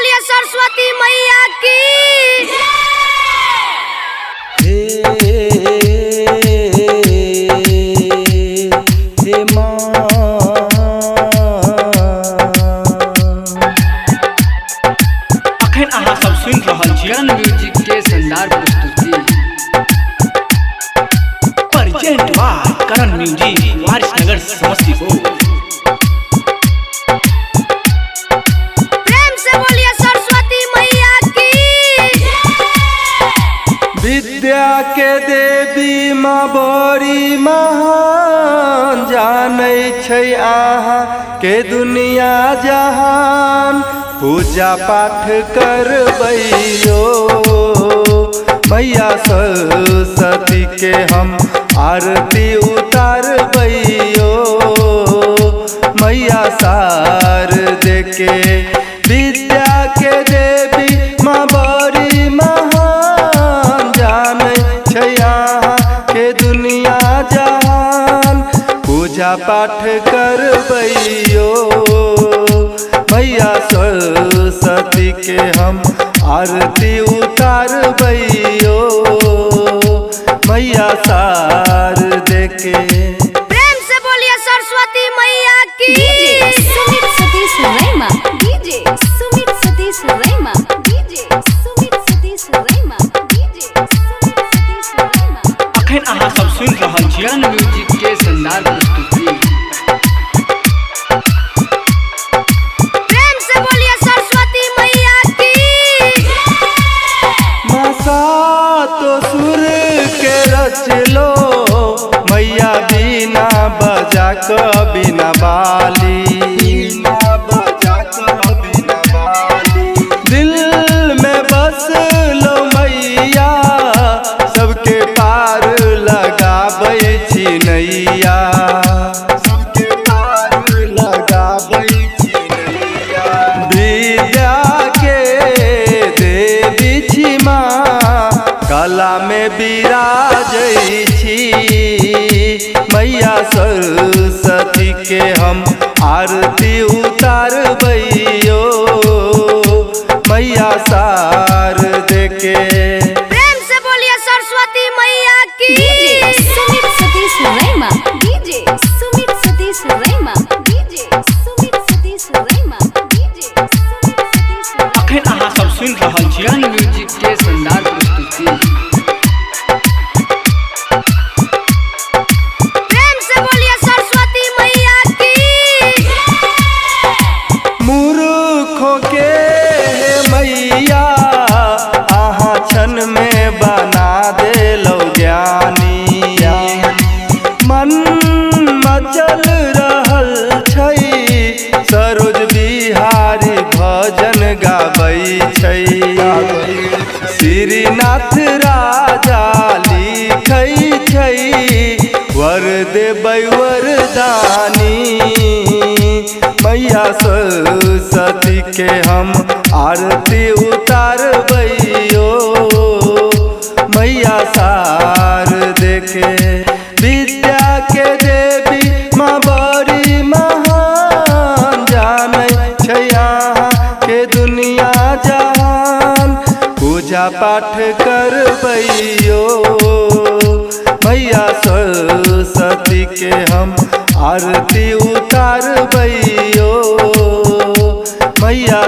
बोलिए सरस्वती मैया की। हे माँ अखन अहाँ सब सुनि रहल छी करण म्यूजिक के शानदार प्रस्तुति present by Karan music Warisnagar Samastipur. प्रेम से बोलिए सरस्वती मैया की। विद्या के देवी माँ बड़ी महान, जानै छै अहाँ के दुनिया जहान। पूजा पाठ करबैयो मैया सरस्वती के हम आरती उतारबैयो मैया शारदे के। विद्या के देवी माँ बड़ी महान, जानै छै अहाँ के दुनिया जहान। पूजा पाठ करबैयो मैया सरस्वती के हम आरती उतारबैयो मैया शारदे के। प्रेम से बोलिए सरस्वती मैया की। DJ Sumit Satish रैमा, DJ Sumit Satish रैमा, DJ Sumit Satish रैमा, DJ Sumit Satish रैमा। अखन अहाँ सब सुनि रहल छी करण म्यूजिक के शानदार प्रस्तुति प्रेम से बोलिए सरस्वती मैया की। तो सुर के रचलो मैया बीना बजा क बिना बाली। दिल में बस लो मैया, सबके पार लगाबै छी नैया। सबके पार लगाबै छी नैया। विद्या के देवी छी माँ, कला में विराजै छी मैया सरस्वती के हम आरती उतारबैयो मैया शारदे के। प्रेम से बोलिए सरस्वती मैया की। DJ Sumit Satish रैमा, DJ Sumit Satish रैमा, DJ Sumit Satish रैमा, DJ Sumit Satish रैमा। अखन अहाँ सब सुनि रहल छी करण म्यूजिक के शानदार प्रस्तुति प्रेम से बोलिए सरस्वती मैया की। मूर्खों के मैया अहाँ क्षण में बना देलौ ज्ञानी। मन मचल रहल छै, सरोज बिहारी भजन गाबै छै। श्रीनाथ राजा लिखै छै, वर देबै वरदानी मैया सरस्वती के हम आरती उतारबैयो मैया शारदे के। विद्या के देवी माँ बड़ी महान, जानै छै अहाँ के दुनिया जहान। पूजा पाठ करबैयो मैया सरस्वती के हम आरती उतारबैयो मैया